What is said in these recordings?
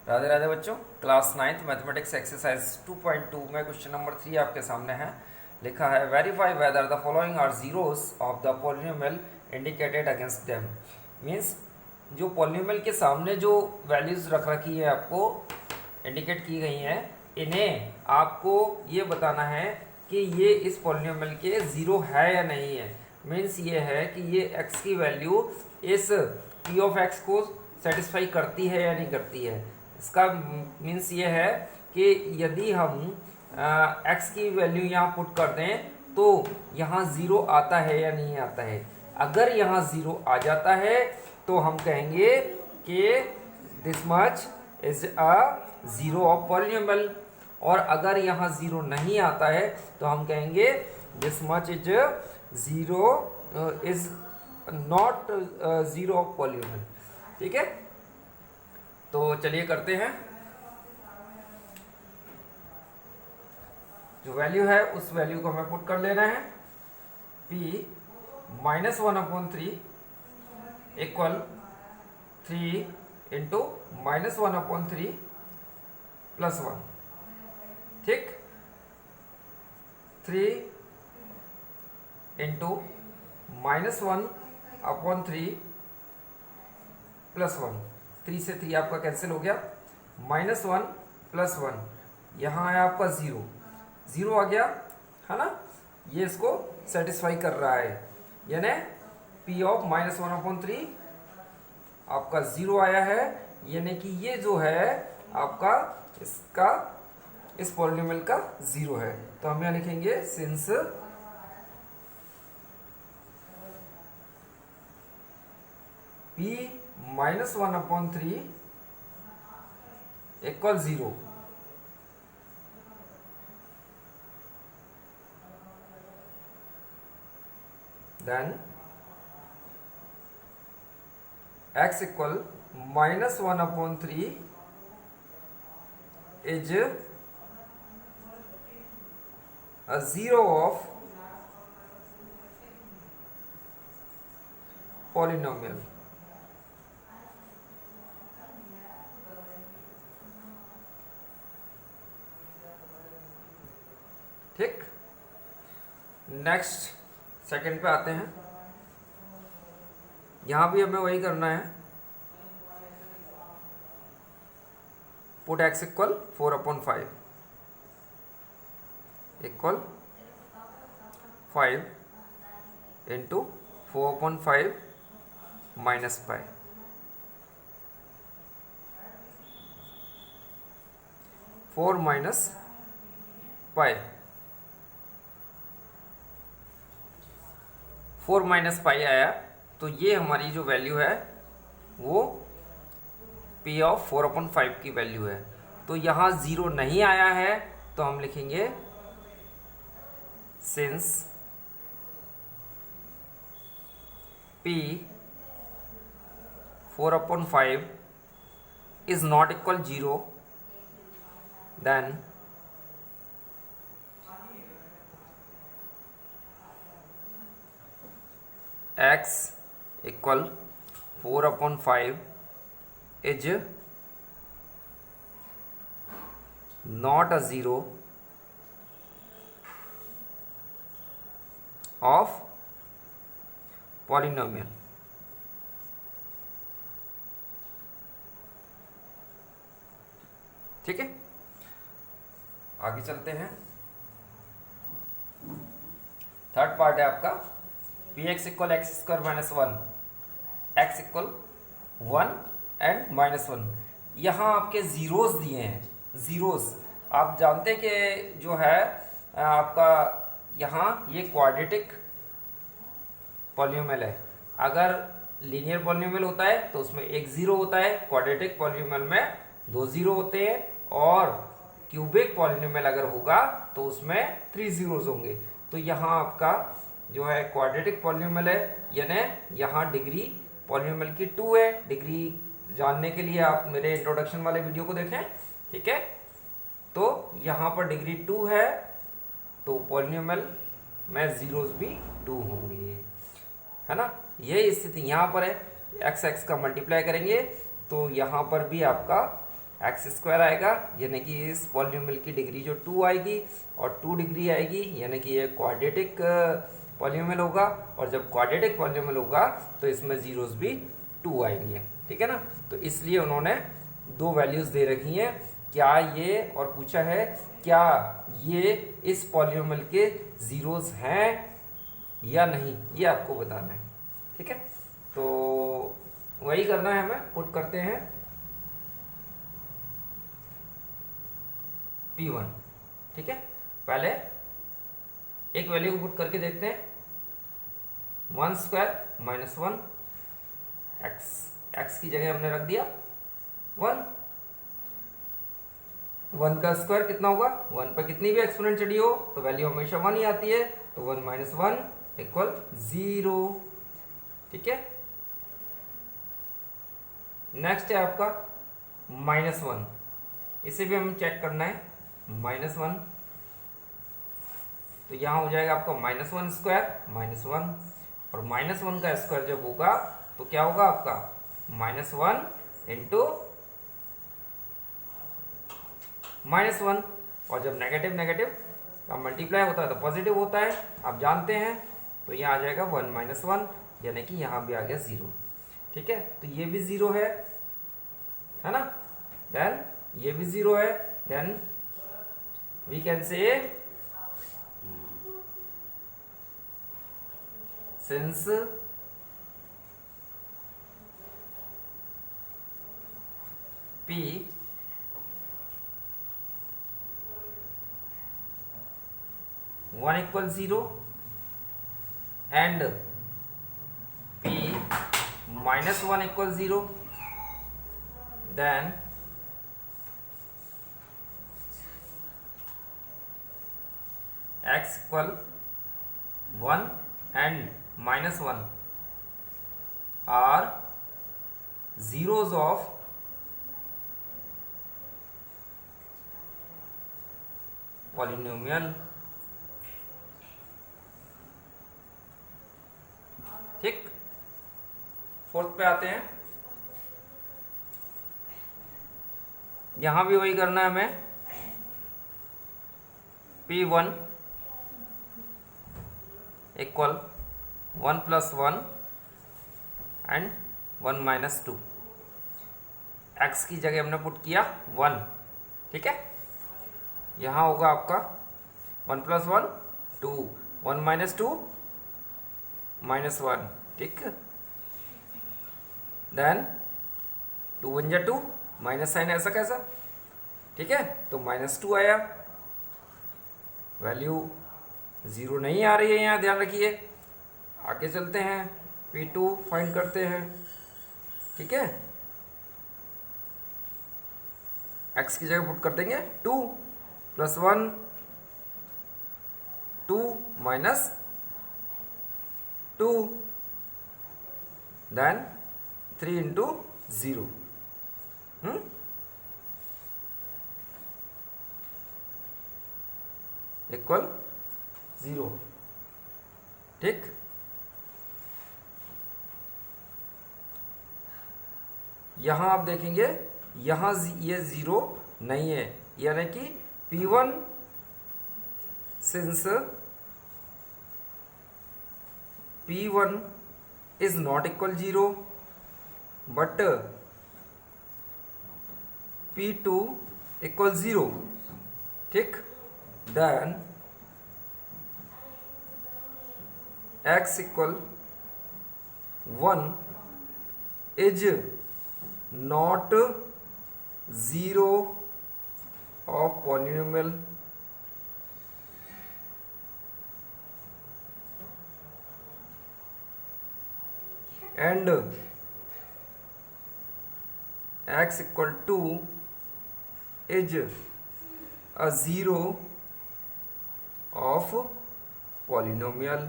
राधे राधे बच्चों, class 9th mathematics exercise 2.2 में question number 3 आपके सामने है। लिखा है verify whether the following are zeros of the polynomial indicated against them. Means जो पॉलिनोमियल के सामने जो वैल्यूज रख रखी है, आपको इंडिकेट की गई हैं, इन्हें आपको ये बताना है कि ये इस पॉलिनोमियल के ज़ीरो है या नहीं है। मीन्स ये है कि ये x की वैल्यू इस p ऑफ x को सेटिस्फाई करती है या नहीं करती है। इसका मीन्स ये है कि यदि हम x की वैल्यू यहाँ पुट कर दें तो यहाँ ज़ीरो आता है या नहीं आता है। अगर यहाँ ज़ीरो आ जाता है तो हम कहेंगे कि this much is a zero of polynomial, और अगर यहाँ ज़ीरो नहीं आता है तो हम कहेंगे this much is zero is not zero of polynomial. ठीक है, तो चलिए करते हैं। जो वैल्यू है उस वैल्यू को हमें पुट कर लेना है। p -1/3 equal 3 into -1/3 plus 1। ठीक, 3 इंटू -1/3 प्लस 1। 3 से 3 आपका कैंसिल हो गया। -1 प्लस 1, यहाँ है आपका ज़ीरो, ज़ीरो आ गया है ना। ये इसको सेटिस्फाई कर रहा है, यानी p ऑफ -1/3 आपका ज़ीरो आया है, यानी कि ये जो है आपका इसका इस पॉलिनोमियल का ज़ीरो है। तो हम यहाँ लिखेंगे since p -1/3 equal 0, then x equal -1/3 is a zero of polynomial। ठीक, नेक्स्ट सेकंड पे आते हैं। यहां भी हमें वही करना है। Put x equal 4/5 equal 5 into 4/5 minus pi. 4 minus pi, 4 minus pi आया, तो ये हमारी जो वैल्यू है वो p ऑफ 4/5 की वैल्यू है। तो यहाँ ज़ीरो नहीं आया है तो हम लिखेंगे since p 4/5 is not equal 0, then x equal 4/5 is not a zero of polynomial। ठीक है, आगे चलते हैं। थर्ड पार्ट है आपका px equal x square minus 1, x equal 1 and -1। यहाँ आपके ज़ीरोस दिए हैं। ज़ीरोस आप जानते हैं कि जो है आपका यहाँ ये क्वाड्रेटिक पॉलिनोमियल है। अगर लीनियर पॉलिनोमियल होता है तो उसमें एक ज़ीरो होता है, क्वाड्रेटिक पॉलिनोमियल में 2 ज़ीरो होते हैं, और क्यूबिक पॉलिनोमियल अगर होगा तो उसमें 3 ज़ीरोज़ होंगे। तो यहाँ आपका जो है क्वाड्रेटिक पॉलिनोमियल है, यानी यहाँ डिग्री पॉलिनोमियल की 2 है। डिग्री जानने के लिए आप मेरे इंट्रोडक्शन वाले वीडियो को देखें। ठीक है, तो यहाँ पर डिग्री 2 है, तो पॉलिनोमियल में ज़ीरोज़ भी 2 होंगे, है ना। यही स्थिति यहाँ पर है। एक्स एक्स का मल्टीप्लाई करेंगे तो यहाँ पर भी आपका एक्स स्क्वायर आएगा, यानी कि इस पॉलिनोमियल की डिग्री जो 2 आएगी, और 2 डिग्री आएगी, यानी कि ये क्वाड्रेटिक पॉलिनोमियल होगा। और जब क्वाड्रेटिक पॉलिनोमियल होगा तो इसमें जीरोस भी 2 आएंगे, ठीक है ना। तो इसलिए उन्होंने दो वैल्यूज दे रखी हैं, क्या ये, और पूछा है क्या ये इस पॉलिनोमियल के जीरोस हैं या नहीं, ये आपको बताना है, ठीक है। तो वही करना है हमें, पुट करते हैं P1, ठीक है। पहले एक वैल्यू को पुट करके देखते हैं, 1 स्क्वायर माइनस 1 एक्स, एक्स की जगह हमने रख दिया 1, 1 का स्क्वायर कितना होगा, 1 पर कितनी भी एक्सपोनेंट चढ़ी हो तो वैल्यू हमेशा 1 ही आती है, तो 1 माइनस 1 इक्वल 0, ठीक है। नेक्स्ट है आपका -1, इसे भी हमें चेक करना है, -1, तो यहां हो जाएगा आपका -1 स्क्वायर -1, और -1 का स्क्वायर जब होगा तो क्या होगा आपका -1 इंटू -1, और जब नेगेटिव नेगेटिव का मल्टीप्लाई होता है तो पॉजिटिव होता है, आप जानते हैं। तो यहाँ आ जाएगा 1 माइनस 1, यानी कि यहाँ भी आ गया 0, ठीक है। तो ये भी 0 है ना, देन ये भी 0 है, then we can say since P one equal 0 and P minus 1 equal 0, then x equal 1 and -1 are zeros of polynomial, ठीक। फोर्थ पे आते हैं, यहां भी वही करना है हमें, P1 equal 1 plus 1 and 1 minus 2, x की जगह हमने पुट किया 1, ठीक है। यहां होगा आपका 1 प्लस 1 2, 1 माइनस 2 -1, ठीक। देन 2 1 जा 2, माइनस साइन ऐसा कैसा, ठीक है। तो -2 आया, वैल्यू 0 नहीं आ रही है यहाँ, ध्यान रखिए। आगे चलते हैं, P2 फाइंड करते हैं, ठीक है। x की जगह पुट कर देंगे 2 plus 1 2 minus 2, then 3 into 0, equal 0, ठीक। यहां आप देखेंगे, यहां ये 0 नहीं है, यानी कि P1 since P1 is not equal 0 but P2 equal 0, ठीक। Then x equal 1 is not 0 of polynomial and x equal 2 is a 0 of polynomial,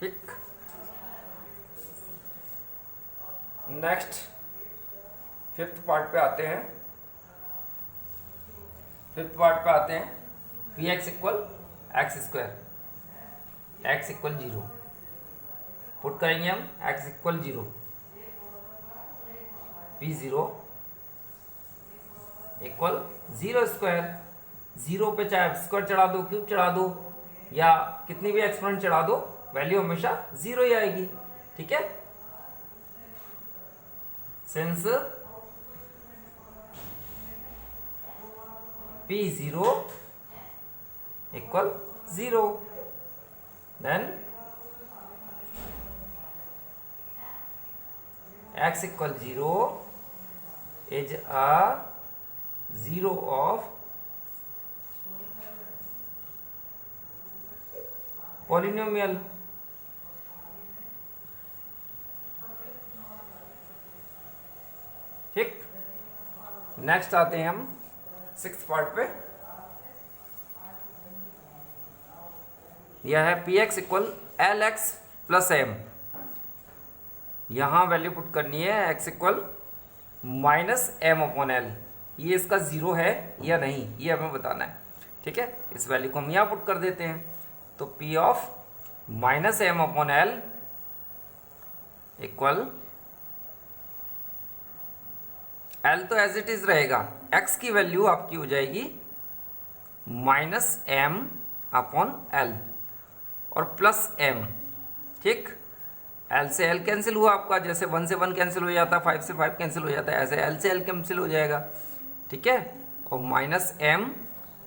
ठीक। नेक्स्ट फिफ्थ पार्ट पे आते हैं, Px equal x square, x equal 0, put करेंगे हम x equal 0, P0 equal 0 square, 0 पे चाहे square चढ़ा दो, क्यूब चढ़ा दो या कितनी भी एक्सपोनेंट चढ़ा दो, वैल्यू हमेशा 0 ही आएगी। ठीक है, since P0 equal 0, then x equal 0 is a 0 of polynomial. ठीक, नेक्स्ट आते हैं हम 6th पार्ट पे। यह है px equal lx plus m। यहां वैल्यू पुट करनी है x equal minus M upon L. ये इसका 0 है या नहीं, ये हमें बताना है। ठीक है, इस वैल्यू को हम यहां पुट कर देते हैं। तो p of minus M upon L equal, L तो एज इट इज रहेगा, x की वैल्यू आपकी हो जाएगी माइनस एम अपॉन एल और प्लस एम। ठीक, एल से एल कैंसिल हुआ आपका, जैसे 1 से 1 कैंसिल हो जाता है, 5 से 5 कैंसिल हो जाता है, ऐसे एल से एल कैंसिल हो जाएगा। ठीक है, और माइनस एम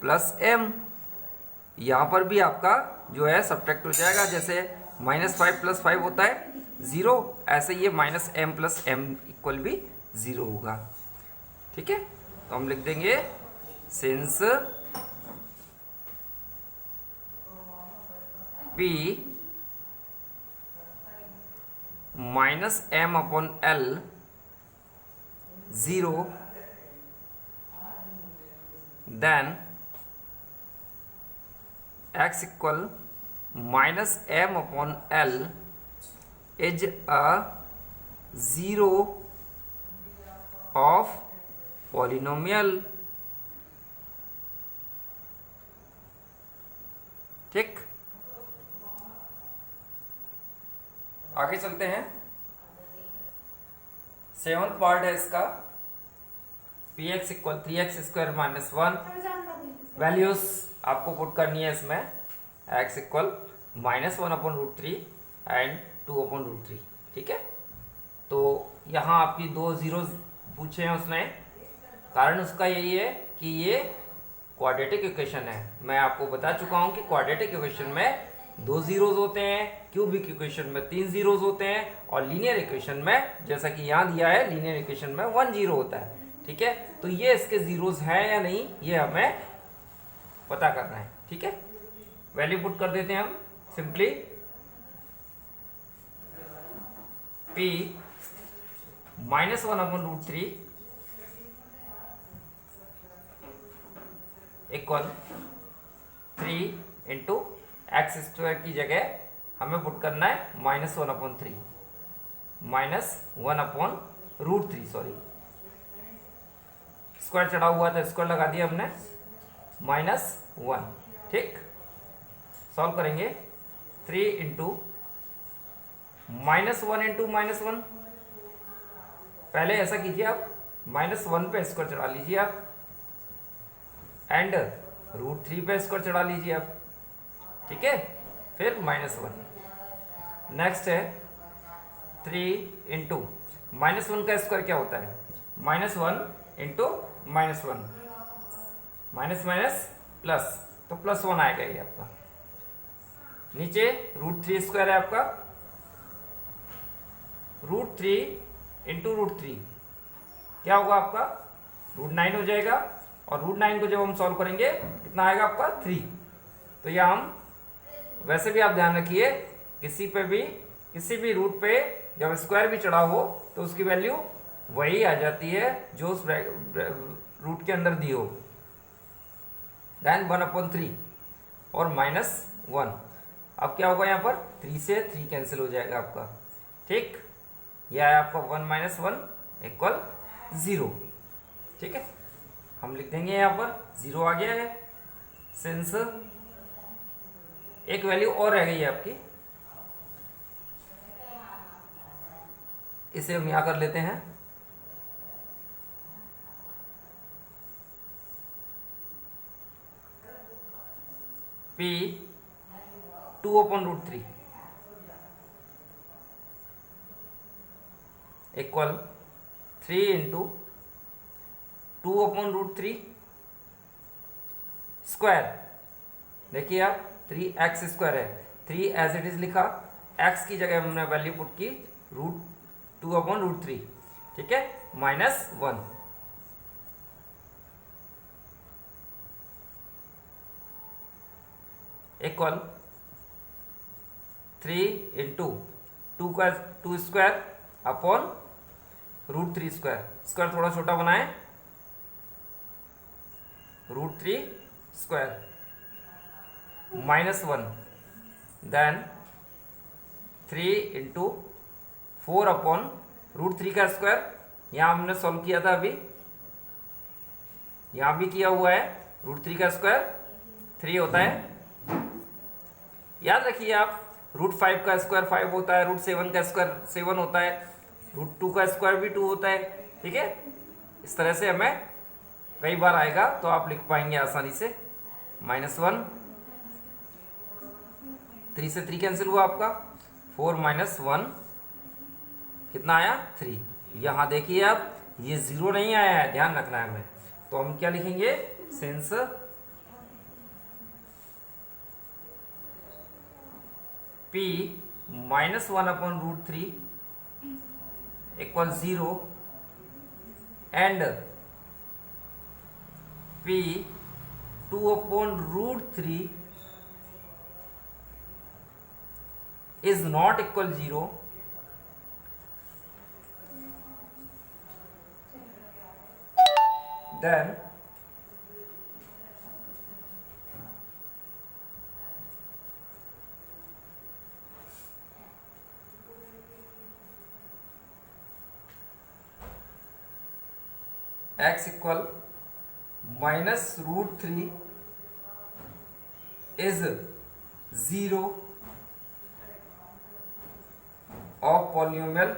प्लस एम, यहाँ पर भी आपका जो है सब्ट्रैक्ट हो जाएगा, जैसे -5 + 5 होता है 0, ऐसे ये minus M plus M equal भी 0 होगा। ठीक है, तो हम लिख देंगे since P minus M upon L 0, then x equal minus M upon L is a 0 of polynomial. ठीक, आगे चलते हैं। 7th पार्ट है इसका, px equal 3x square minus 1। Values आपको पुट करनी है इसमें, x equal -1 upon √3 and 2 upon √3। ठीक है, तो यहाँ आपकी 2 जीरोज पूछे हैं उसने, कारण उसका यही है कि ये क्वाड्रेटिक इक्वेशन है। मैं आपको बता चुका हूं कि क्वाड्रेटिक इक्वेशन में 2 जीरोज होते हैं, क्यूबिक इक्वेशन में 3 जीरोज होते हैं, और लीनियर इक्वेशन में जैसा कि यहाँ दिया है लीनियर इक्वेशन में 1 जीरो होता है। ठीक है, तो ये इसके जीरोज हैं या नहीं, ये हमें पता करना है। ठीक है, वैल्यू पुट कर देते हैं हम simply, p -1 upon √3 equal 3 into x square की जगह हमें पुट करना है -1 अपॉन 3, -1 अपॉन √3, सॉरी स्क्वायर चढ़ा हुआ था, स्क्वायर लगा दिया हमने, -1। ठीक, सॉल्व करेंगे 3 इंटू -1 इंटू -1, पहले ऐसा कीजिए आप, -1 पे स्क्वायर चढ़ा लीजिए आप, एंड √3 पे स्क्वायर चढ़ा लीजिए आप। ठीक है, फिर -1। नेक्स्ट है 3 इंटू -1 का स्क्वायर क्या होता है, -1 इंटू -1, माइनस माइनस प्लस, तो +1 आएगा ये आपका। नीचे √3 स्क्वायर है आपका, √3 इंटू √3 क्या होगा आपका, √9 हो जाएगा, और √9 को जब हम सॉल्व करेंगे कितना आएगा आपका 3। तो यह हम, वैसे भी आप ध्यान रखिए, किसी भी रूट पे जब स्क्वायर भी चढ़ा हो तो उसकी वैल्यू वही आ जाती है जो उस रूट के अंदर दी हो, देन 1/3 और -1। अब क्या होगा यहाँ पर, 3 से 3 कैंसिल हो जाएगा आपका। ठीक, यह है आपका 1 - 1 इक्वल 0। ठीक है, हम लिख देंगे यहाँ पर 0 आ गया है, सिंस एक वैल्यू और रह गई है आपकी, इसे हम यहां कर लेते हैं P 2/√3 इक्वल 3 इंटू 2/√3 स्क्वायर। देखिए आप 3x² है, 3 एज इट इज लिखा, x की जगह हमने वैल्यू पुट की √2/√3, ठीक है, -1 equal 3 into 2 square upon √3 square. Square थोड़ा छोटा बनाए, √3 स्क्वायर -1 देन 3 इंटू 4 अपॉन √3 का स्क्वायर। यहां हमने सॉल्व किया था अभी, यहां भी किया हुआ है, √3 का स्क्वायर 3 होता है। याद रखिए आप, √5 का स्क्वायर 5 होता है, √7 का स्क्वायर 7 होता है, √2 का स्क्वायर भी 2 होता है, ठीक है। इस तरह से हमें कई बार आएगा तो आप लिख पाएंगे आसानी से। -1, 3 से 3 कैंसिल हुआ आपका, 4 - 1 कितना आया 3। यहां देखिए आप, ये 0 नहीं आया है, ध्यान रखना है हमें। तो हम क्या लिखेंगे, since P -1/√3 equal 0 and P 2/√3 is not equal 0, then x equal -√3 is 0 of polynomial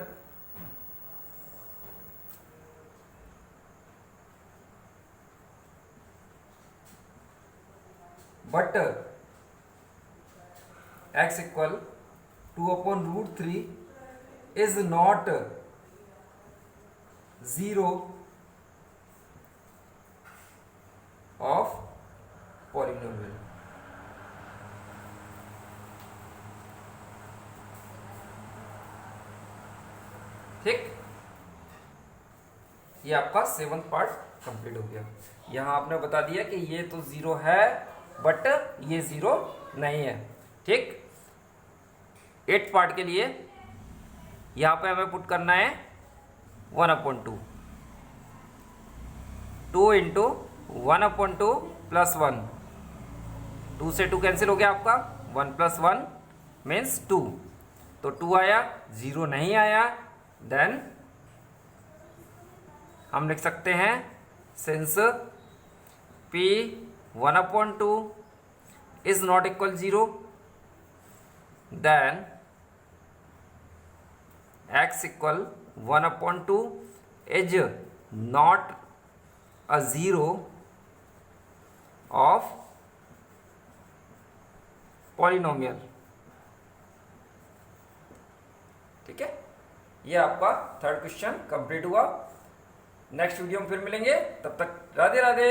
but x equal 2/√3 is not 0 of polynomial। ठीक, ये आपका 7th पार्ट कंप्लीट हो गया। यहां आपने बता दिया कि ये तो 0 है बट ये 0 नहीं है, ठीक। 8th पार्ट के लिए यहां पे हमें पुट करना है 1/2, 2 इंटू 1/2 प्लस 1, 2 से 2 कैंसिल हो गया आपका, 1 + 1 मीन्स 2, तो 2 आया, 0 नहीं आया, देन हम लिख सकते हैं since P 1/2 is not equal 0, then x equal 1/2 is not a 0 of polynomial। ठीक है, ये आपका 3rd क्वेश्चन कंप्लीट हुआ। नेक्स्ट वीडियो में फिर मिलेंगे, तब तक राधे राधे।